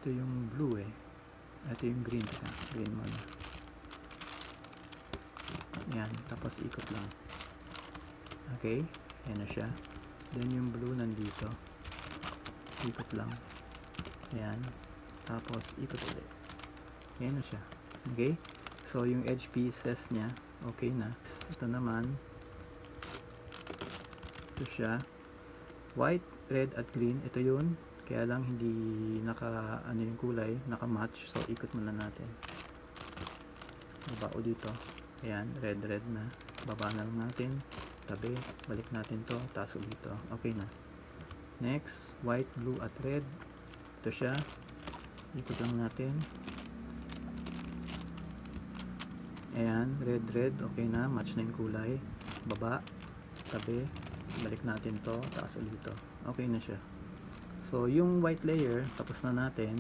ito yung blue eh. Ito yung green. Green muna. Yan. Tapos ikot lang. Okay. Yan na siya. Then yung blue nandito. Ikot lang. Yan. Tapos ikot ulit. Yan na siya. Okay. So yung edge pieces niya okay na. Ito naman. Ito siya. White, red at green. Ito yun. Kaya lang hindi naka ano yung kulay, naka-match. So ikot muna natin. Baba o dito. Ayan, red na. Baba na lang natin. Tabi, balik natin to, taas o dito. Okay na. Next, white, blue at red. Ito siya. Ikot lang natin. Ayan, red. Okay na, match na yung kulay. Baba, tabi, balik natin to, taas o dito. Okay na siya. So, yung white layer, tapos na natin.